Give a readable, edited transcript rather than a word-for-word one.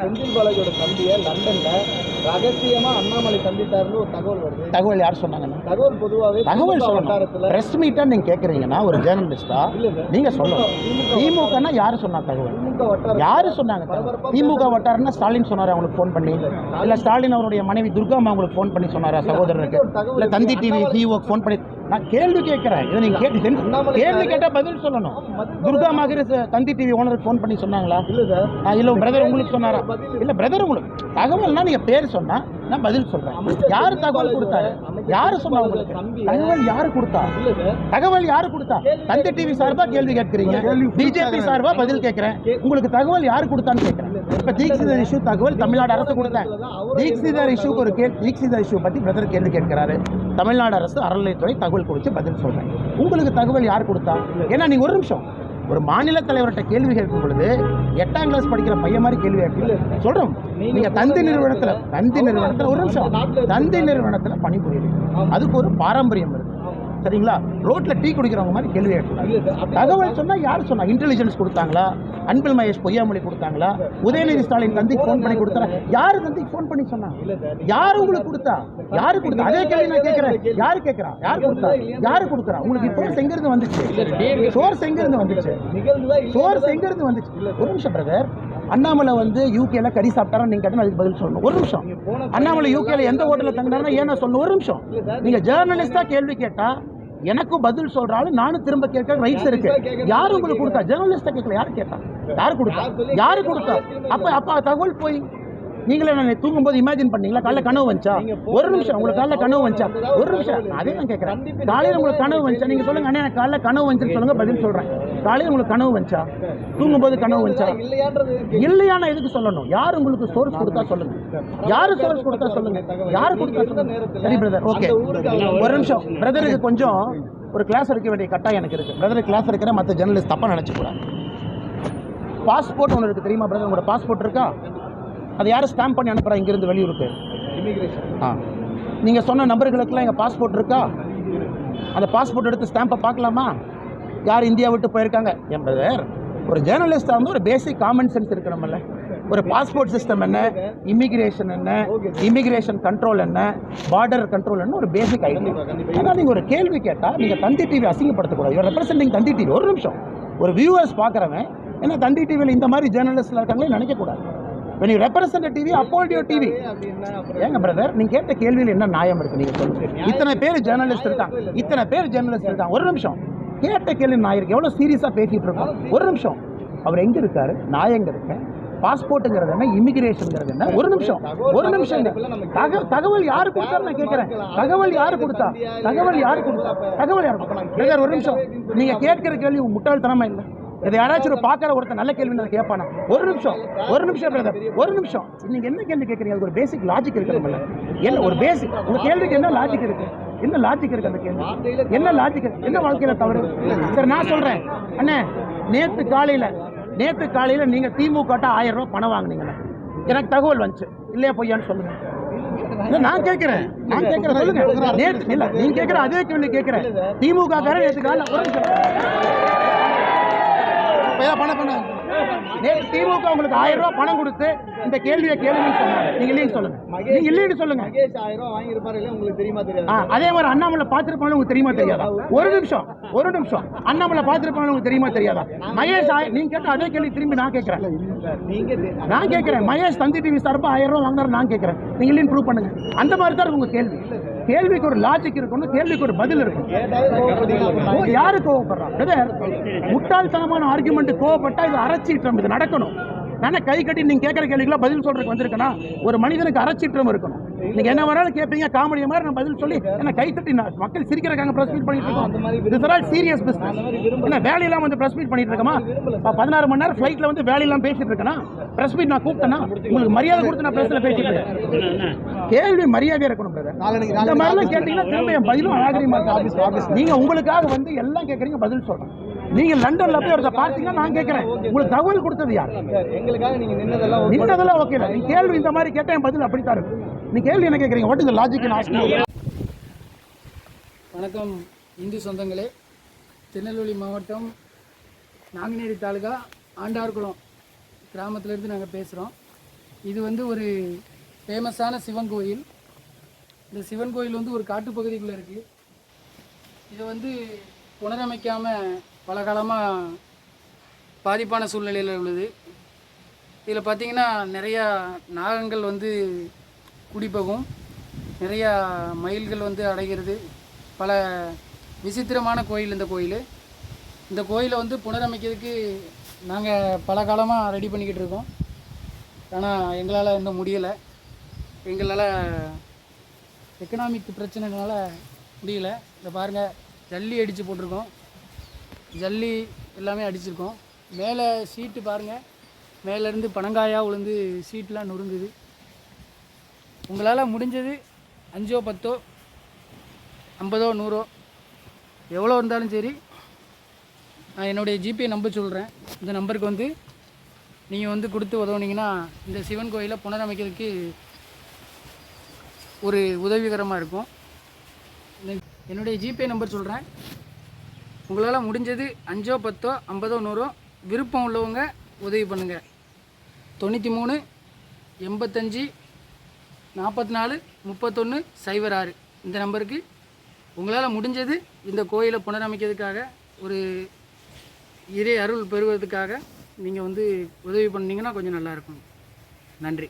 செந்தில் பாலாஜியோட தம்பியை லண்டன்ல ரகசியமா அண்ணாமலை சந்தித்தாருன்னு ஒரு தகவல் வருது. தகவல் யார் சொன்னாங்க? தகவல் பொதுவாகவே தகவல் சொல்லணும். பிரஸ் மீட்டா நீங்க கேக்குறீங்கன்னா ஒரு ஜேர்னலிஸ்டா நீங்க சொல்லணும். திமுகனா யாரு சொன்னா தகவல்? யாரு சொன்னாங்க? திமுக வட்டாரன்னா ஸ்டாலின் சொன்னாரு அவங்களுக்கு ஃபோன் பண்ணி, இல்ல ஸ்டாலின் அவருடைய மனைவி துர்கா அம்மா அவங்களுக்கு ஃபோன் பண்ணி சொன்னாரா சகோதரருக்கு, இல்ல தந்தி டிவி சிஓக்கு ஃபோன் பண்ணி? நான் கேள்வி கேட்கிறேன். இதை நீங்க கேள்வி கேட்டா பதில் சொல்லணும். துர்கா மகர் தந்தி டிவி ஓனருக்கு ஃபோன் பண்ணி சொன்னாங்களா? இல்ல பிரதர் உங்களுக்கு சொன்னாரா? இல்ல பிரதர் உங்களுக்கு தகவல்னா நீங்க பேர் சொன்னா நான் பதில் சொல்றேன். யாரு தகவல் கொடுத்தாரு? யாரு சொன்னா உங்களுக்கு? தகவல் யாரு கொடுத்தா? தகவல் யாரு கொடுத்தா? தந்தி டிவி சார்பா கேள்வி கேட்கிறீங்க, பிஜேபி சார்பா பதில் கேட்கிறேன். உங்களுக்கு தகவல் யாரு கொடுத்தான்னு கேட்கிறேன். இப்ப தீக்ஷிதர் இஷ்யூ தகவல் தமிழ்நாடு அரசு கொடுத்தேன். தீக்ஷிதர் இஷ்யூக்கு ஒரு தீக்ஷிதர் இஷ்யூ பத்தி பிரதர் கேள்வி கேட்கிறாரு. தமிழ்நாடு அரசு அறநிலையத்துறை தகவல் கொடுத்து பதில் சொல்றேன். உங்களுக்கு தகவல் யார் கொடுத்தா? ஏன்னா நீங்க ஒரு நிமிஷம் ஒரு மாநில தலைவர்கிட்ட கேள்வி கேட்கும் பொழுது 8ஆம் கிளாஸ் படிக்கிற பையன் மாதிரி கேள்வி கேட்கல சொல்றோம். நீங்க தந்தி நிறுவனத்துல ஒரு நிமிஷம் தந்தி நிறுவனத்துல பணிபுரியுது, அதுக்கு ஒரு பாரம்பரியம் இருக்கு சரிங்களா? ரோட்ல டீ குடிக்கிறவங்க மாதிரி கேள்வி கேட்கலாம். தகவல் சொன்னா யார் சொன்னா? இன்டெலிஜென்ஸ் கொடுத்தாங்களா? அன்பில் மகேஷ் பொய்யாமொழி கொடுத்தாங்களா? உதயநிதி ஸ்டாலின் தந்திக்கு ஃபோன் பண்ணி கொடுத்தாரா? யாரு தந்திக்கு ஃபோன் பண்ணி சொன்னா? யாரு உங்களுக்கு கொடுத்தா? யாரு கொடுத்தா? அதே கேள்வி நான் கேட்கிறேன். யாரு கேட்கிறா? யாரு கொடுத்தா? யாரு கொடுக்குறா? உங்களுக்கு இப்போ எங்கிருந்து வந்துச்சு? சோர்ஸ் எங்கிருந்து வந்துச்சு? சோர்ஸ் எங்கிருந்து வந்துச்சு? ஒரு நிமிஷம் பிரதர். அண்ணாமலை வந்து யூகேல கறி சாப்பிட்டாரா நீங்க கேட்டா அதுக்கு பதில் சொல்லணும். ஒரு நிமிஷம். அண்ணாமலை யூகேல எந்த ஹோட்டல்ல தங்கினாரா ஏன்னா சொல்லணும். ஒரு நிமிஷம். நீங்க ஜேர்னலிஸ்டா கேள்வி கேட்டா எனக்கும் பதில் சொல்றாலும் நானும் திரும்ப கேட்க ரைட்ஸ் இருக்கு. யாரு உங்களுக்கு கொடுத்தா? ஜேர்னலிஸ்டா கேட்கல. யாரு கேட்டா? யாரு கொடுத்தா? யாரு கொடுத்தா? அப்ப தகவல் போய் நீங்களே நான் தூங்கும்போது இமேஜின் பண்ணீங்களா? காலைல கனவு வந்துச்சா? ஒரு நிமிஷம். உங்களுக்கு காலைல கனவு வந்துச்சா? ஒரு நிமிஷம். அதே நான் கேட்கிறேன். காலையில உங்களுக்கு கனவு வந்துச்சா? நீங்க சொல்லுங்க. அண்ணே காலைல கனவு வந்துச்சுன்னு சொல்லுங்க, பதில் சொல்றேன். காலையில உங்களுக்கு கனவு வந்துச்சா? தூங்கும்போது கனவு வந்துச்சா? இல்லையான எதுக்கு சொல்லணும்? யார் உங்களுக்கு சோர்ஸ் கொடுத்தா சொல்லுங்க. யாரு சோர்ஸ் கொடுத்தா சொல்லுங்க. யாரு கொடுத்தா சொல்லுங்க. சரி பிரதர், ஓகே. ஒரு நிமிஷம். பிரதருக்கு கொஞ்சம் ஒரு கிளாஸ் எடுக்க வேண்டிய கட்டாயம் எனக்கு இருக்கு. பிரதருக்கு கிளாஸ் எடுக்கிற மற்ற ஜெர்னலிஸ்ட் தப்பா நினைச்சுக்கூடாது. பாஸ்போர்ட் ஒன்று இருக்கு தெரியுமா பிரதர்? உங்களோட பாஸ்போர்ட் இருக்கா? அது யாரும் ஸ்டாம்ப் பண்ணி அனுப்புறா இங்கிருந்து வெளியூருக்கு? இமிகிரேஷன். நீங்கள் சொன்ன நபர்களுக்கெல்லாம் எங்கள் பாஸ்போர்ட் இருக்கா? அந்த பாஸ்போர்ட் எடுத்து ஸ்டாம்பை பார்க்கலாமா? யார் இந்தியா விட்டு போயிருக்காங்க என்பது ஒரு ஜேர்னலிஸ்டாக வந்து ஒரு பேசிக் காமன் சென்ஸ் இருக்கணும்ல. ஒரு பாஸ்போர்ட் சிஸ்டம் என்ன, இமிகிரேஷன் என்ன, இமிகிரேஷன் கண்ட்ரோல் என்ன, பார்டர் கண்ட்ரோல் என்ன, ஒரு பேசிக் ஐடியா. ஆனால் நீங்கள் ஒரு கேள்வி கேட்டால் நீங்கள் தந்தி டிவி அசிங்கப்படுத்தக்கூடாது. யூஆர் ரெப்ரசென்டிங் தந்தி டிவி. ஒரு நிமிஷம். ஒரு வியூவர்ஸ் பார்க்குறவன் ஏன்னா தந்தி டிவியில் இந்த மாதிரி ஜேர்னலிஸ்ட்லாம் இருக்காங்களே நினைக்கக்கூடாது. when you represent a TV, uphold your TV. ஏங்க பிரதர், நீங்க கேட்ட கேள்வியில் என்ன நியாயம் இருக்கு? நீங்க சொல்லுங்க. இத்தனை பேர் ஜேர்னலிஸ்ட் இருக்காங்க. ஒரு நிமிஷம். கேட்ட கேள்வி நியாயம் இருக்கு. எவ்வளவு சீரியஸா பேசிட்டு இருக்கோம். ஒரு நிமிஷம். அவர் எங்க இருக்காரு? நான் எங்க இருக்கேன்? பாஸ்போர்ட்டுங்கிறது என்ன, இமிகிரேஷன்ங்கிறது என்ன? ஒரு நிமிஷம். தகவல் யாரு கொடுத்தா நான் கேட்கிறேன். தகவல் யாரு கொடுத்தா? ஒரு நிமிஷம். நீங்க கேட்கிற கேள்வி முட்டாள்தனமா இல்லை. இதை யாராச்சும் ஒரு பார்க்குற ஒருத்தர் நல்ல கேள்வி நான் கேட்பானா? ஒரு நிமிஷம் பிரதர், ஒரு நிமிஷம். நீங்க என்ன கேள்வி கேட்குறீங்க? அதுக்கு ஒரு பேசிக் லாஜிக் இருக்கணும்ல. என்ன ஒரு பேசிக் உங்க கேள்விக்கு என்ன லாஜிக் இருக்கு? என்ன லாஜிக் இருக்கு அந்த கேள்வி? என்ன லாஜிக் இருக்கு? என்ன வாழ்க்கையில தவறு? சரி நான் சொல்றேன் அண்ணே, நேற்று காலையில நீங்க திமுக 1000 ரூபாய் பணம் வாங்கினீங்க. எனக்கு தகவல் வந்துச்சு. இல்லையா பொய்யான்னு சொல்லுங்க. நான் கேட்கிறேன் சொல்லுங்க. நேற்று இல்ல நீங்க கேட்கிற அதே கேள்வி கேட்கிறேன். திமுக காரன் நேற்று காலையில் திமுக உங்களுக்கு 1000 ரூபாய் பணம் கொடுத்து இந்த கேள்வியை கேளுங்கன்னு சொன்னாங்க. நீங்க இல்லைன்னு சொல்லுங்க. நீங்க இல்லைன்னு சொல்லுங்க. மகேஷ் 1000 ரூபாய் வாங்கி இருப்பாரு இல்ல, உங்களுக்கு தெரியுமா தெரியாதா? அதே மாதிரி அண்ணாமலை பாத்துருப்பாங்க, உங்களுக்கு தெரியுமா தெரியாதா? ஒரு நிமிஷம். அண்ணாமலை பாத்துருப்பாங்க, உங்களுக்கு தெரியுமா தெரியாதா? மகேஷ் நீங்க கேட்ட அதே கேள்வி திரும்பி நான் கேட்கிறேன். மகேஷ் தந்தி டிவி சார்பா 1000 ரூபாய் வாங்கினாரு நான் கேட்கிறேன். நீங்க இல்லைன்னு ப்ரூவ் பண்ணுங்க. அந்த மாதிரி தான் உங்க கேள்வி. கேள்விக்கு ஒரு லாஜிக் இருக்கணும், கேள்விக்கு ஒரு பதில் இருக்கும். யாரு கோவப்படுறாங்க? முட்டாள்தனமான ஆர்குமெண்ட் கோவப்பட்டா இது அரசீற்றம், இது நடக்கணும். நானே கை கட்டி நீங்க கேட்கிற கேள்விக்கெல்லாம் பதில் சொல்றதுக்கு வந்திருக்கேன். ஒரு மனிதனுக்கு அரசீற்றம் இருக்கணும். நீங்க என்ன வேணாலும் கேட்பீங்க, காமெடி மாதிரி நான் பதில் சொல்லி என்ன கை தட்டி மக்கள் சிரிக்கிறக்காங்க பிரஸ் மீட் பண்ணிட்டு இருக்கோம். Serious business. என்ன வேலையெல்லாம் வந்து பிரஸ் மீட் பண்ணிட்டு இருக்கமா? 16 மணி நேரம் ஃபிளைட்ல வந்து வேலையெல்லாம் பேசிட்டு இருக்கேனா? பிரஸ் மீட் நான் கூப்பிட்டேன்னா உங்களுக்கு மரியாதை கொடுத்து நான் பிரஸ்ல பேசிட்டு இருக்கேன். கேள்வி மரியாதையா இருக்கணும் பிரதர். இந்த மாதிரிலாம் கேட்டீங்கன்னா திரும்ப என் பதிலும் அநாகரிகமா இருக்கு. நீங்க உங்களுக்காக வந்து எல்லாம் கேட்கறீங்க, பதில் சொல்றேன். நீங்க லண்டன்ல போய் ஒருத்த பார்த்தீங்கன்னா நான் கேட்கிறேன், உங்களுக்கு தகவல் கொடுத்தது யார்? எங்களுக்காக நீங்க நின்னதெல்லாம் ஓகே. நீ கேள்வி இந்த மாதிரி கேட்டா என் பதில் அப்படித்தான் இருக்கு. நீ கேள்வி என்ன கேட்குறீங்க? What is the logic in asking? வணக்கம் இந்து சொந்தங்களே. திருநெல்வேலி மாவட்டம் நாங்குநேரி தாலுகா ஆண்டார்குளம் கிராமத்திலேருந்து நாங்கள் பேசுகிறோம். இது வந்து ஒரு ஃபேமஸான சிவன் கோயில். இந்த சிவன் கோயில் வந்து ஒரு காட்டுப்பகுதிக்குள்ளே இருக்குது. இதை வந்து புனரமைக்காமல் பல காலமாக பாதிப்பான சூழ்நிலையில் உள்ளது. இதில் பார்த்திங்கன்னா நிறையா நாகங்கள் வந்து குடிபோகும், நிறையா மயில்கள் வந்து அடைகிறது. பல விசித்திரமான கோயில் இந்த கோயில். இந்த கோயிலை வந்து புனரமைக்கிறதுக்கு நாங்கள் பல காலமாக ரெடி பண்ணிக்கிட்டு இருக்கோம். ஆனால் எங்களால் இன்னும் முடியலை. எங்களால் எக்கனாமிக் பிரச்சனைனால முடியல. இதை பாருங்கள், ஜல்லி அடித்து போட்டிருக்கோம், ஜல்லி எல்லாமே அடிச்சிருக்கோம். மேலே சீட்டு பாருங்கள், மேலேருந்து பனங்காயாக விழுந்து சீட்லாம் நொறுங்குது. உங்களால் முடிஞ்சது 5 10 50 100 எவ்வளோ இருந்தாலும் சரி, நான் என்னுடைய ஜிபே நம்பர் சொல்கிறேன். இந்த நம்பருக்கு வந்து நீங்கள் வந்து கொடுத்து உதவுனீங்கன்னா இந்த சிவன் கோயிலை புனரமைக்கிறதுக்கு ஒரு உதவிகரமாக இருக்கும். என்னுடைய ஜிபே நம்பர் சொல்கிறேன். உங்களால் முடிஞ்சது 5 10 50 100 விருப்பம் உள்ளவங்க உதவி பண்ணுங்கள். 93 85 44 31 06 இந்த நம்பருக்கு உங்களால் முடிஞ்சது இந்த கோயிலை புனரமைக்கிறதுக்காக, ஒரு இறை அருள் பெறுவதற்காக நீங்கள் வந்து உதவி பண்ணிங்கன்னா கொஞ்சம் நல்லாயிருக்கும். நன்றி.